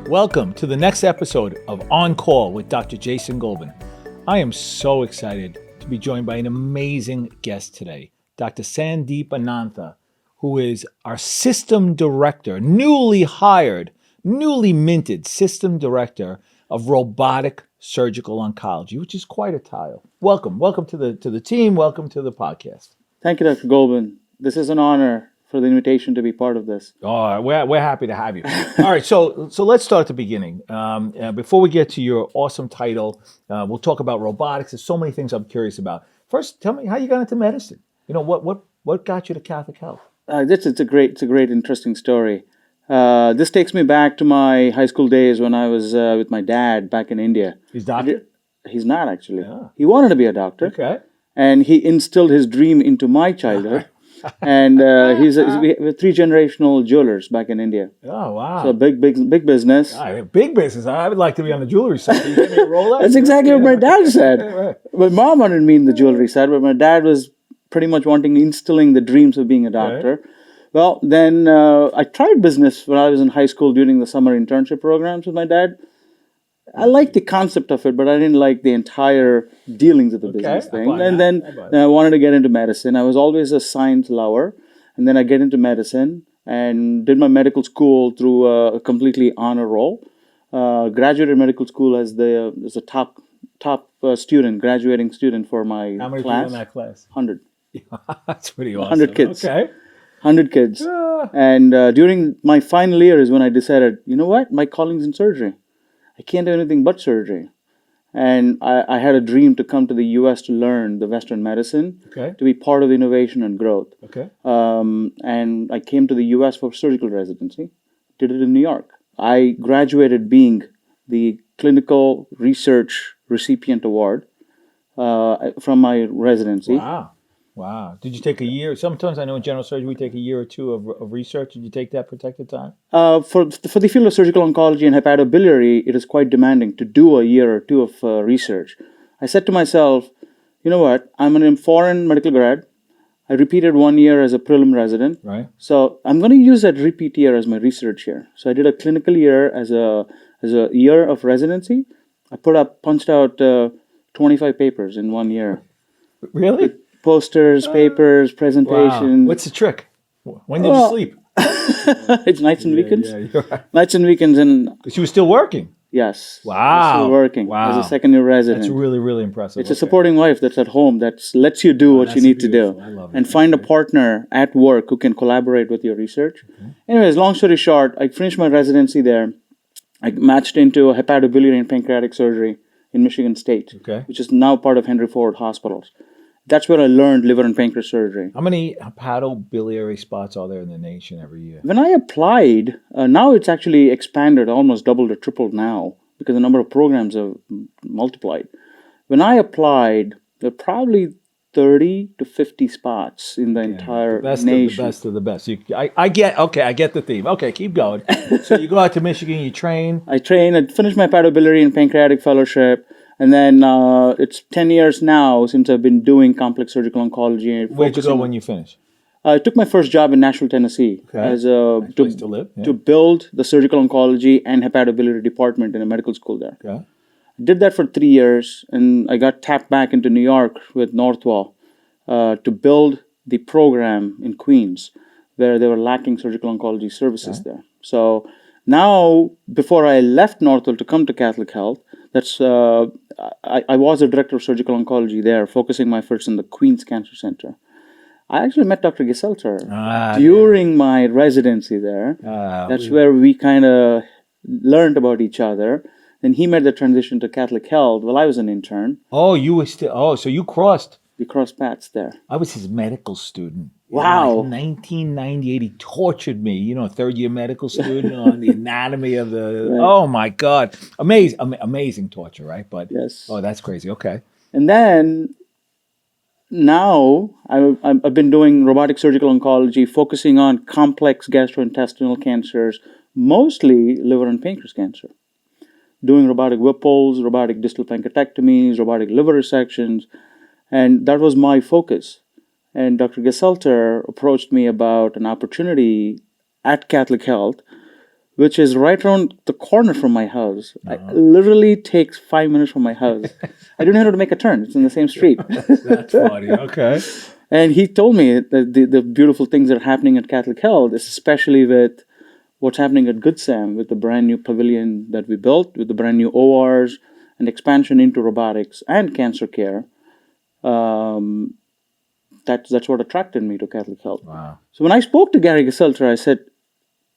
Welcome to the next episode of On Call with Dr. Jason Golbin. I am so excited to be joined by an amazing guest today, Dr. Sandeep Anantha, who is our system director, newly hired, newly minted system director of Robotic Surgical Oncology, which is quite a title. Welcome to the team. Welcome to the podcast. Thank you, Dr. Golbin. This is an honor for the invitation to be part of this. Oh, we're happy to have you. All right, so let's start at the beginning. Before we get to your awesome title, we'll talk about robotics. There's so many things I'm curious about. First, tell me how you got into medicine. You know, what got you to Catholic Health? It's a great, interesting story. This takes me back to my high school days when I was with my dad back in India. He's doctor? He's not actually. Yeah. He wanted to be a doctor. Okay. And he instilled his dream into my childhood. And we're three generational jewelers back in India. Oh, wow. So big business. Big business. I would like to be on the jewelry side. Can you give me a Rolex? That's exactly what my dad said. Right. My mom wanted me in the jewelry side, but my dad was pretty much instilling the dreams of being a doctor. Right. Well, then I tried business when I was in high school during the summer internship programs with my dad. I liked the concept of it, but I didn't like the entire dealings of the business thing. And then I wanted to get into medicine. I was always a science lover. And then I get into medicine and did my medical school through a completely honor roll. Graduated medical school as a top student, graduating student for my class. How many people in that class? 100. That's pretty awesome. 100 kids. Okay. 100 kids. And during my final year is when I decided, you know what? My calling's in surgery. I can't do anything but surgery. And I had a dream to come to the U.S. to learn the Western medicine, to be part of innovation and growth. Okay. And I came to the U.S. for surgical residency, did it in New York. I graduated being the clinical research recipient award from my residency. Wow. Did you take a year? Sometimes I know in general surgery we take a year or two of research. Did you take that protected time? For the field of surgical oncology and hepatobiliary, it is quite demanding to do a year or two of research. I said to myself, you know what? I'm an foreign medical grad. I repeated 1 year as a prelim resident. Right. So I'm going to use that repeat year as my research year. So I did a clinical year as a year of residency. I punched out 25 papers in 1 year. Really? Posters, papers, presentations. Wow. What's the trick? When did you sleep? It's nights and weekends. Yeah, you're right. Nights and weekends, and Because you were still working. yes. Wow. Still working as a second year resident. That's really, really impressive. It's a supporting wife that's at home that lets you do what you need to do. I love it. And find a partner at work who can collaborate with your research. Anyways, long story short, I finished my residency there. I matched into a hepatobiliary and pancreatic surgery in Michigan State, which is now part of Henry Ford Hospitals. That's where I learned liver and pancreas surgery. How many hepatobiliary spots are there in the nation every year? When I applied, now it's actually expanded, almost doubled or tripled now, because the number of programs have multiplied. When I applied, there were probably 30 to 50 spots in the entire nation. The best of the best. I get the theme. Okay, keep going. So you go out to Michigan, you train. I finished my hepatobiliary and pancreatic fellowship. And then it's 10 years now since I've been doing complex surgical oncology. Where'd you go when you finished? I took my first job in Nashville, Tennessee, as a place to live, to build the surgical oncology and hepatobiliary department in a medical school there. Okay. I did that for 3 years, and I got tapped back into New York with Northwell to build the program in Queens, where they were lacking surgical oncology services there. So now, before I left Northwell to come to Catholic Health, I was a director of surgical oncology there, focusing my efforts in the Queens Cancer Center. I actually met Dr. Geselter during my residency there. That's where we kind of learned about each other. Then he made the transition to Catholic Health while I was an intern. Oh, you were still. Oh, so you crossed. We crossed paths there. I was his medical student. Wow. In 1998, he tortured me, third-year medical student on the anatomy of the... Right. Oh, my God. Amazing torture, right? But yes. Oh, that's crazy. Okay. And then now I've been doing robotic surgical oncology, focusing on complex gastrointestinal cancers, mostly liver and pancreas cancer. Doing robotic Whipples, robotic distal pancreatectomies, robotic liver resections, and that was my focus. And Dr. Geselter approached me about an opportunity at Catholic Health which is right around the corner from my house. It literally takes 5 minutes from my house. I don't have to make a turn. It's in the same street. That's funny. Okay. And he told me that the beautiful things that are happening at Catholic Health, especially with what's happening at Good Sam, with the brand new pavilion that we built, with the brand new ORs and expansion into robotics and cancer care. That's what attracted me to Catholic Health. Wow. So when I spoke to Gary Geselter, I said,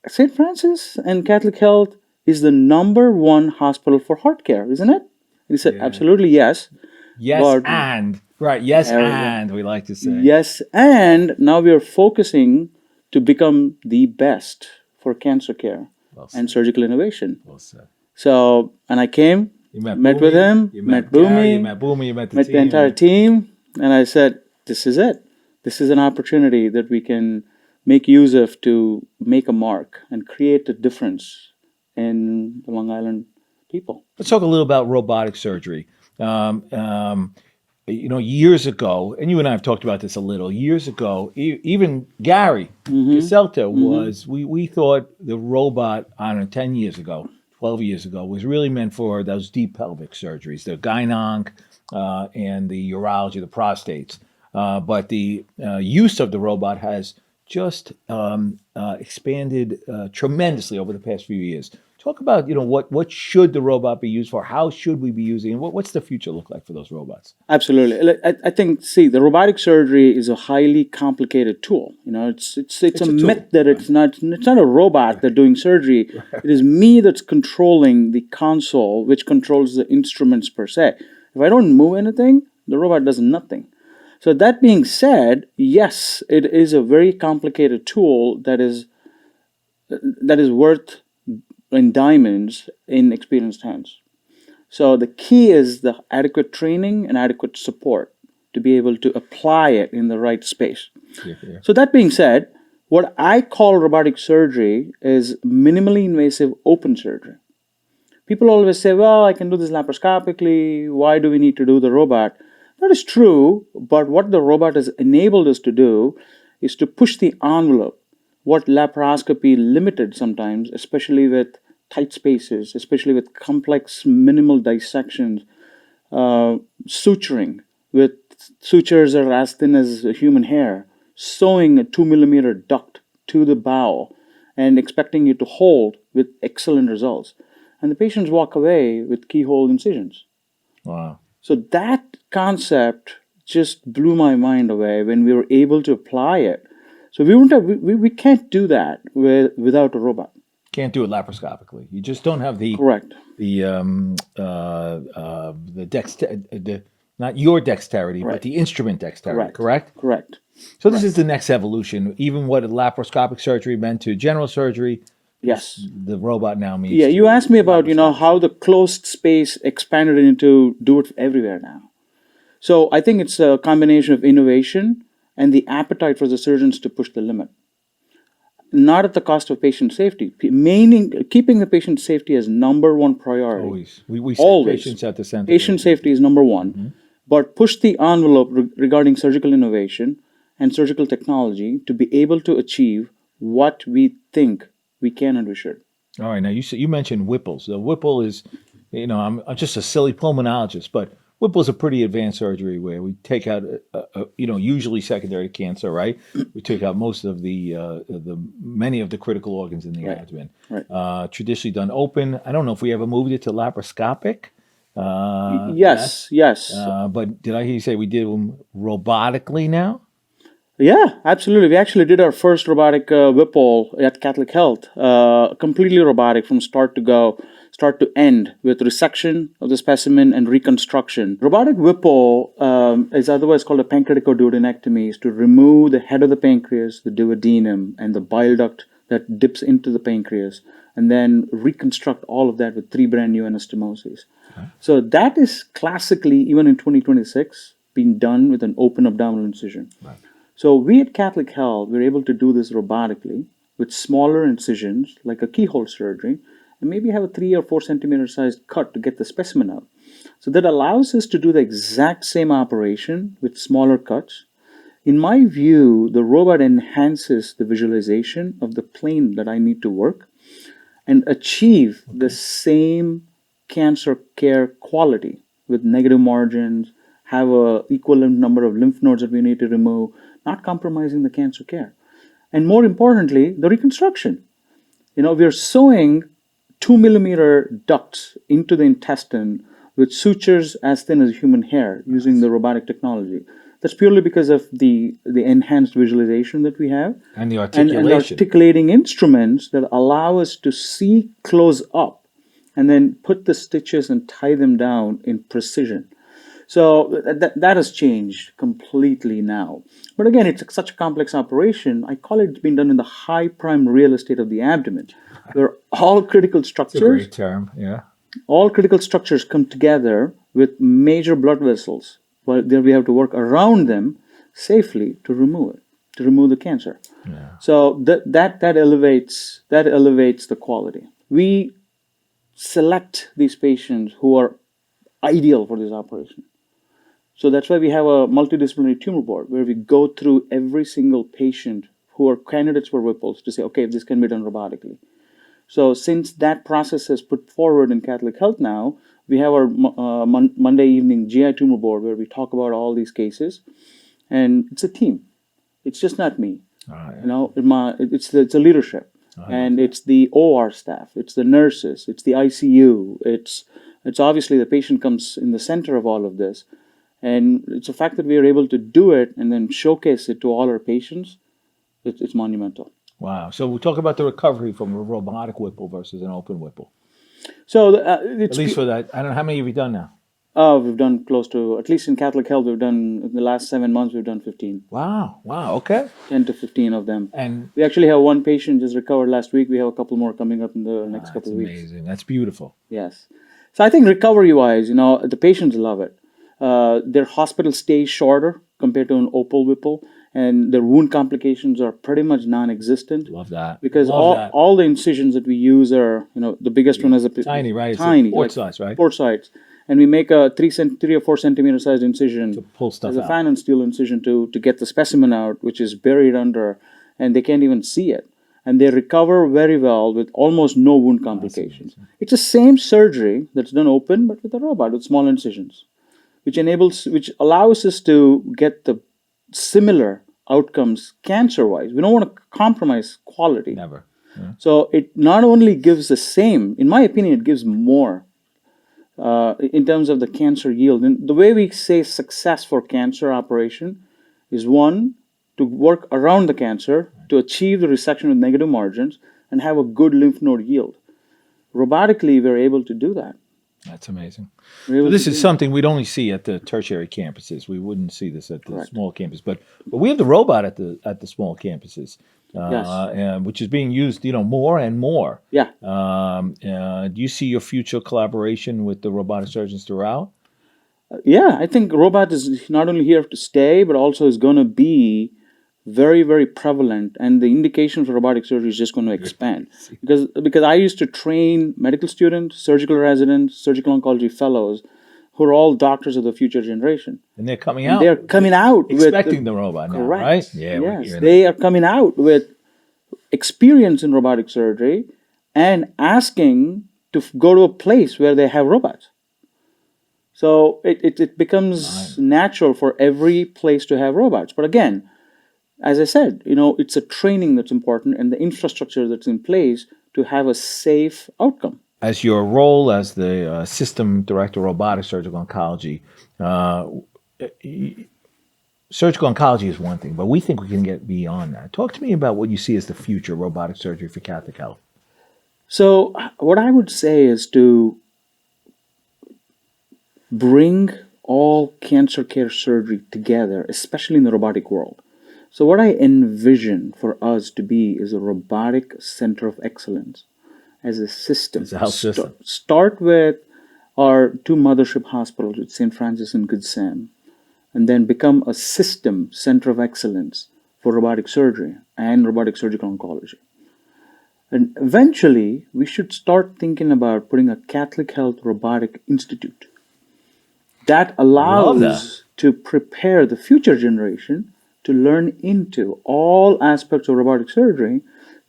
St. Francis and Catholic Health is the #1 hospital for heart care, isn't it? And he said, absolutely, yes. Yes, But- and. Right. Yes, and we like to say. Yes, and now we are focusing to become the best for cancer care and surgical innovation. Well said. So, and I came, You met with Boomy, him, you met Gary, Boomy, you met Boomy, you met the met team. the entire team, and I said, this is it. This is an opportunity that we can make use of to make a mark and create a difference in the Long Island people. Let's talk a little about robotic surgery. Years ago, and you and I have talked about this a little, years ago, even Gary Geselter was, we thought the robot, I don't know, 10 years ago, 12 years ago, was really meant for those deep pelvic surgeries, the gynonc and the urology, the prostates. But the use of the robot has just expanded tremendously over the past few years. Talk about, what should the robot be used for? How should we be using it? What's the future look like for those robots? Absolutely. I think, the robotic surgery is a highly complicated tool. It's a myth that it's not a robot that's doing surgery. It is me that's controlling the console, which controls the instruments per se. If I don't move anything, the robot does nothing. So that being said, yes, it is a very complicated tool that is worth in diamonds in experienced hands. So the key is the adequate training and adequate support to be able to apply it in the right space. Yeah. So that being said, what I call robotic surgery is minimally invasive open surgery. People always say, well, I can do this laparoscopically. Why do we need to do the robot? That is true, but what the robot has enabled us to do is to push the envelope. What laparoscopy limited sometimes, especially with tight spaces, especially with complex minimal dissections, suturing with sutures that are as thin as human hair, sewing a 2 millimeter duct to the bowel and expecting it to hold with excellent results. And the patients walk away with keyhole incisions. Wow. So that concept just blew my mind away when we were able to apply it. So we can't do that without a robot. Can't do it laparoscopically. You just don't have the Correct. Not your dexterity, Right. but the instrument dexterity. Correct. Correct. So this is the next evolution. Even what laparoscopic surgery meant to general surgery, Yes. the robot now means. Yeah, you to asked me about, laparoscopic. how the closed space expanded into do it everywhere now. So I think it's a combination of innovation and the appetite for the surgeons to push the limit. Not at the cost of patient safety. Keeping the patient safety as #1 priority. Always. We set Always. patients at the center. Patient safety is #1. But push the envelope regarding surgical innovation and surgical technology to be able to achieve what we think we can and we should. All right. Now you mentioned Whipple. So Whipple is, I'm just a silly pulmonologist, but Whipple is a pretty advanced surgery where we take out, usually secondary to cancer, right? We take out most of many of the critical organs in the abdomen. Right. Traditionally done open. I don't know if we ever moved it to laparoscopic. Yes. But did I hear you say we did them robotically now? Yeah, absolutely. We actually did our first robotic Whipple at Catholic Health, completely robotic from start to end, with resection of the specimen and reconstruction. Robotic Whipple is otherwise called a pancreaticoduodenectomy, is to remove the head of the pancreas, the duodenum, and the bile duct that dips into the pancreas, and then reconstruct all of that with 3 brand new anastomoses. Okay. So that is classically, even in 2026, being done with an open abdominal incision. Right. So we at Catholic Health, we're able to do this robotically with smaller incisions, like a keyhole surgery, and maybe have a 3 or 4 centimeter sized cut to get the specimen out. So that allows us to do the exact same operation with smaller cuts. In my view, the robot enhances the visualization of the plane that I need to work. and achieve the same cancer care quality with negative margins, have a equivalent number of lymph nodes that we need to remove, not compromising the cancer care. And more importantly, the reconstruction. We are sewing 2 millimeter ducts into the intestine with sutures as thin as human hair using the robotic technology. That's purely because of the enhanced visualization that we have And the and articulation. articulating instruments that allow us to see close up and then put the stitches and tie them down in precision. So that has changed completely now. But again, it's such a complex operation. I call it being done in the high prime real estate of the abdomen, where all critical It's a structures, great term. Yeah. come together with major blood vessels. Well, there we have to work around them safely to remove it, to remove the cancer. Yeah. So that elevates the quality. We select these patients who are ideal for this operation. So that's why we have a multidisciplinary tumor board where we go through every single patient who are candidates for Whipples to say, okay, if this can be done robotically. So since that process is put forward in Catholic Health now, we have our Monday evening GI tumor board where we talk about all these cases, and it's a team. It's just not me. It's a leadership, and it's the OR staff, it's the nurses, it's the ICU, it's obviously the patient comes in the center of all of this. And it's a fact that we are able to do it and then showcase it to all our patients. It's monumental. Wow. So we'll talk about the recovery from a robotic Whipple versus an open Whipple. So At least for that, I don't know, how many have you done now? We've done close to, at least in Catholic Health, we've done, in the last 7 months, we've done 15. Wow. Okay. 10 to 15 of them. And We actually have one patient just recovered last week. We have a couple more coming up in the next that's couple of weeks. amazing. That's beautiful. Yes. So I think recovery-wise, the patients love it. Their hospital stays shorter compared to an Opal Whipple, and their wound complications are pretty much non-existent. Love that. Because Love that. all the incisions that we use are, the biggest one is a Tiny, right? It's tiny, port like size, right? port sides, and we make a 3 or 4 centimeter sized incision To pull stuff as a out. fan and steel incision to get the specimen out, which is buried under, and they can't even see it, and they recover very well with almost no wound complications. It's the same surgery that's done open, but with a robot with small incisions, which allows us to get the similar outcomes cancer-wise. We don't want to compromise quality. Never. Yeah. So it not only gives the same, in my opinion, it gives more in terms of the cancer yield. And the way we say success for cancer operation is one, to work around the cancer to achieve the resection with negative margins and have a good lymph node yield. Robotically, we're able to do that. That's amazing. We're able So this to is do something we'd only see at the tertiary campuses. We wouldn't see this at the Correct. small campus, but we have the robot at the small campuses, Yes. which is being used, more and more. Yeah. Do you see your future collaboration with the robotic surgeons throughout? Yeah, I think robot is not only here to stay, but also is going to be very, very prevalent, and the indication for robotic surgery is just going to expand. Because I used to train medical students, surgical residents, surgical oncology fellows, who are all doctors of the future generation. And they're coming And out. they're coming out expecting the robot now, correct. right? Yeah, we're Yes, hearing they are coming out with experience in robotic surgery and asking to go to a place where they have robots. So it becomes natural for every place to have robots. But again, as I said, it's a training that's important and the infrastructure that's in place to have a safe outcome. As your role as the system director of robotic surgical oncology, surgical oncology is one thing, but we think we can get beyond that. Talk to me about what you see as the future of robotic surgery for Catholic Health. So what I would say is to bring all cancer care surgery together, especially in the robotic world. So what I envision for us to be is a robotic center of excellence as a system. As a health system. Start with our 2 mothership hospitals with St. Francis and Good Sam, and then become a system center of excellence for robotic surgery and robotic surgical oncology. And eventually, we should start thinking about putting a Catholic Health Robotic Institute. That allows to prepare the future generation to learn into all aspects of robotic surgery,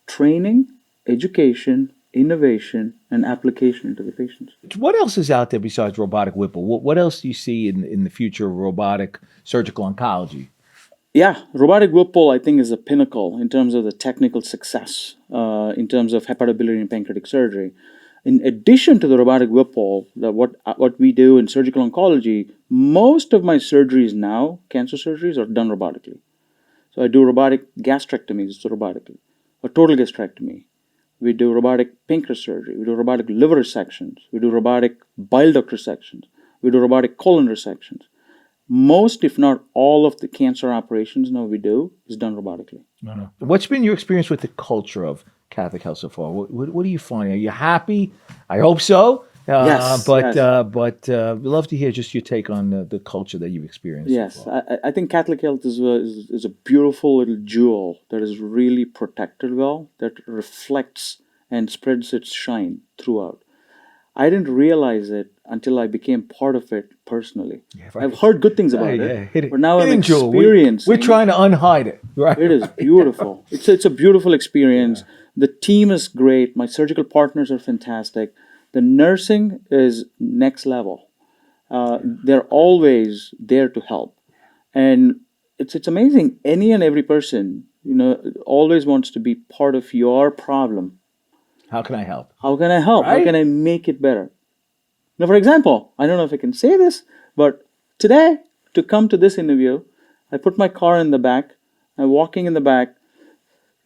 training, education, innovation and application into the patients. What else is out there besides robotic Whipple? What else do you see in the future of robotic surgical oncology? Yeah, robotic Whipple, I think, is a pinnacle in terms of the technical success in terms of hepatobiliary and pancreatic surgery. In addition to the robotic Whipple, what we do in surgical oncology, most of my surgeries now, cancer surgeries, are done robotically. So I do robotic gastrectomies, so robotically, a total gastrectomy. We do robotic pancreas surgery. We do robotic liver resections. We do robotic bile duct resections. We do robotic colon resections. Most, if not all, of the cancer operations now we do is done robotically. What's been your experience with the culture of Catholic Health so far? What are you finding? Are you happy? I hope so. Yes, But yes. we'd love to hear just your take on the culture that you've experienced. Yes, So far. I think Catholic Health is a beautiful little jewel that is really protected well, that reflects and spreads its shine throughout. I didn't realize it until I became part of it personally. Yeah, I've right. heard good things Yeah, about yeah. it, but now I'm Hidden jewel. experiencing. We're trying to unhide it. Right. It is beautiful. It's a beautiful experience. The team is great. My surgical partners are fantastic. The nursing is next level. They're always there to help, and it's amazing. Any and every person, always wants to be part of your problem. How can I help? How can I help? How Right? can I make it better? Now, for example, I don't know if I can say this, but today, to come to this interview, I put my car in the back. I'm walking in the back.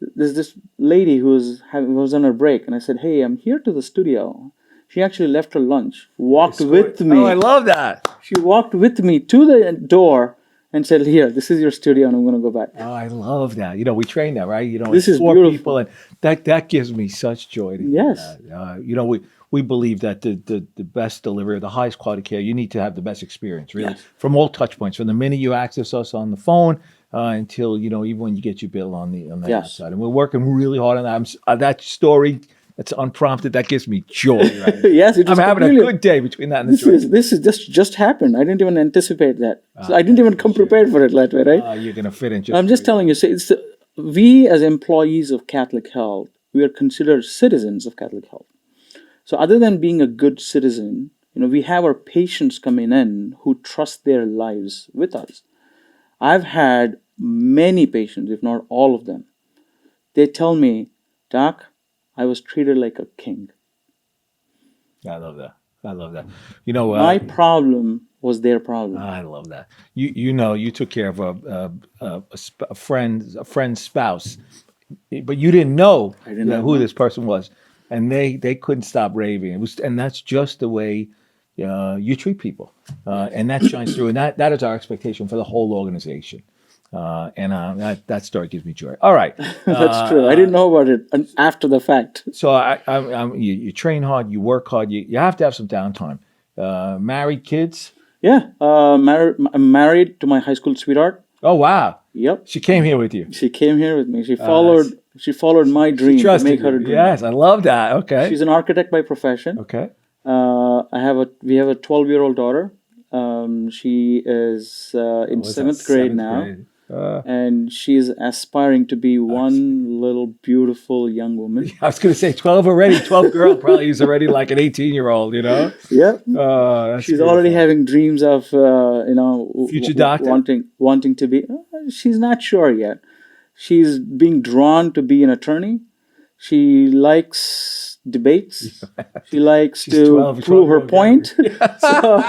There's this lady was on her break, and I said, "Hey, I'm here to the studio." She actually left her lunch, walked with me. Oh, I love that. She walked with me to the door and said, "Here, this is your studio, and I'm going to go back." Oh, I love that. We train that, right? This It's is four beautiful. people, and that gives me such joy to hear Yes. that. We believe that the best delivery, the highest quality care, you need to have the best experience, really, Yes. from all touch points, from the minute you access us on the phone until even when you get your bill on the Yes. outside. And we're working really hard on that. That story. That's unprompted. That gives me joy. Right? Yes, it I'm was having a completely- good day between that and the This drink. is this is just happened. I didn't even anticipate that. So I didn't even come prepared for it that way, right? You're gonna fit in just. I'm just telling you. We as employees of Catholic Health, we are considered citizens of Catholic Health. So other than being a good citizen, we have our patients coming in who trust their lives with us. I've had many patients, if not all of them. They tell me, "Doc, I was treated like a king. I love that. I love that. My problem was their problem." I love that. You took care of a friend's spouse, but you didn't know I did not who know. this person was, and they couldn't stop raving. And that's just the way you treat people, and that shines through. And that is our expectation for the whole organization. That story gives me joy. All right. That's true. I didn't know about it after the fact. So you train hard, you work hard, you have to have some downtime. Married, kids? Yeah, I'm married to my high school sweetheart. Oh wow, Yep, she came here with you. she came here with me. She followed my dream to Trusted make her you. a dream. Yes, I love that. Okay. She's an architect by profession. Okay. We have a 12-year-old daughter. She is in What's that, seventh grade now. grade? And she's aspiring to be one little beautiful young woman. I was going to say 12 already. 12 girl probably is already like an 18-year-old, Yep. That's She's already beautiful. having dreams of Future doctor? wanting to be. She's not sure yet. She's being drawn to be an attorney. She likes debates. She likes She's to 12, prove her 12-year-old point. So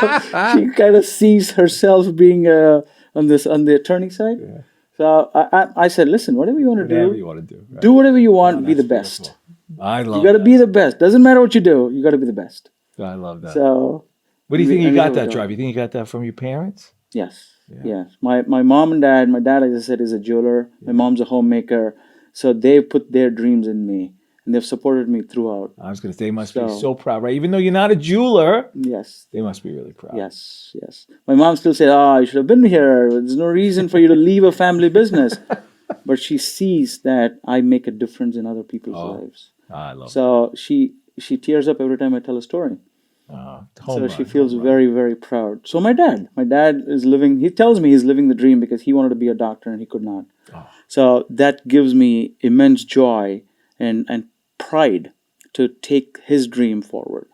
she kind of sees herself being on the attorney side. Yeah. So I said, listen, whatever you want to Whatever do, you want to do. Right? do whatever you want. Oh, Be the that's best. beautiful. I love You got to that. be the best. Doesn't matter what you do. You got to be the best. I love that. So What do you think and you we got have a that daughter. drive? You think you got that from your parents? Yes. Yes. My mom and dad, my dad, as I said, is a jeweler. My mom's a homemaker. So they put their dreams in me and they've supported me throughout. I was going to say, they must be So- so proud, right? Even though you're not a jeweler, Yes. they must be really proud. Yes. Yes. My mom still said, "Oh, you should have been here. There's no reason for you to leave a family business." But she sees that I make a difference in other people's lives. I love So she tears up every time I tell a story. So she feels very, very proud. So my dad is living, he tells me he's living the dream because he wanted to be a doctor and he could not. So that gives me immense joy and pride to take his dream forward.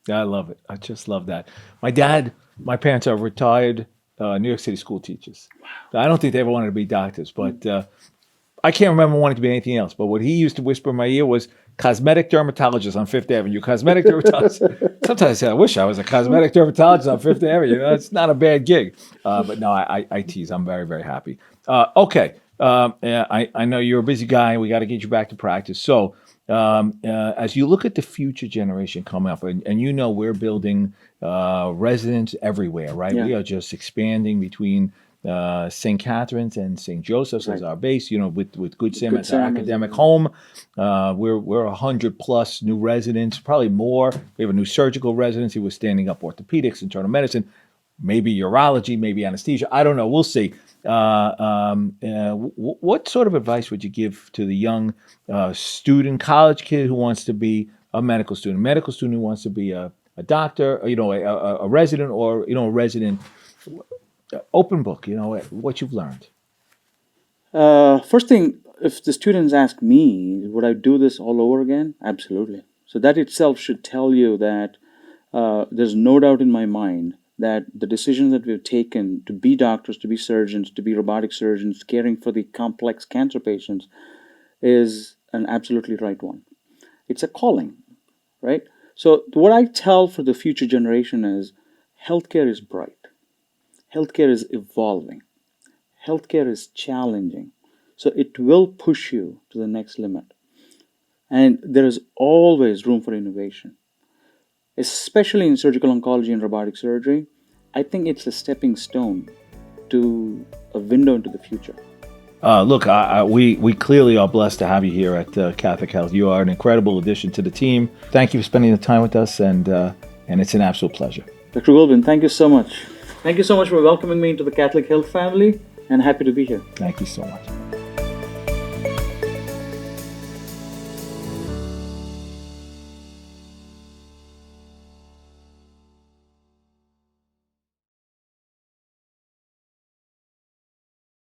I love it. I just love that. My parents are retired New York City school teachers. I don't think they ever wanted to be doctors, but I can't remember wanting to be anything else. But what he used to whisper in my ear was cosmetic dermatologist on Fifth Avenue. Cosmetic dermatologist. Sometimes I say, I wish I was a cosmetic dermatologist on Fifth Avenue. It's not a bad gig. But no, I tease. I'm very, very happy. Okay. I know you're a busy guy. We got to get you back to practice. So as you look at the future generation coming up, and you know we're building residents everywhere, right? Yeah. We are just expanding between St. Catherine's and St. Joseph's as our base, with Good Sam as our academic home. We're 100 plus new residents, probably more. We have a new surgical residency. We're standing up orthopedics, internal medicine, maybe urology, maybe anesthesia. I don't know. We'll see. What sort of advice would you give to the young student, college kid who wants to be a medical student who wants to be a doctor, a resident, or a resident? Open book, what you've learned. First thing, if the students ask me, would I do this all over again? Absolutely. So that itself should tell you that there's no doubt in my mind that the decisions that we've taken to be doctors, to be surgeons, to be robotic surgeons, caring for the complex cancer patients is an absolutely right one. It's a calling, right? So what I tell for the future generation is healthcare is bright. Healthcare is evolving. Healthcare is challenging. So it will push you to the next limit. And there is always room for innovation. Especially in surgical oncology and robotic surgery, I think it's a stepping stone to a window into the future. Look, we clearly are blessed to have you here at Catholic Health. You are an incredible addition to the team. Thank you for spending the time with us, and it's an absolute pleasure. Dr. Golbin, thank you so much. Thank you so much for welcoming me into the Catholic Health family, and happy to be here. Thank you so much.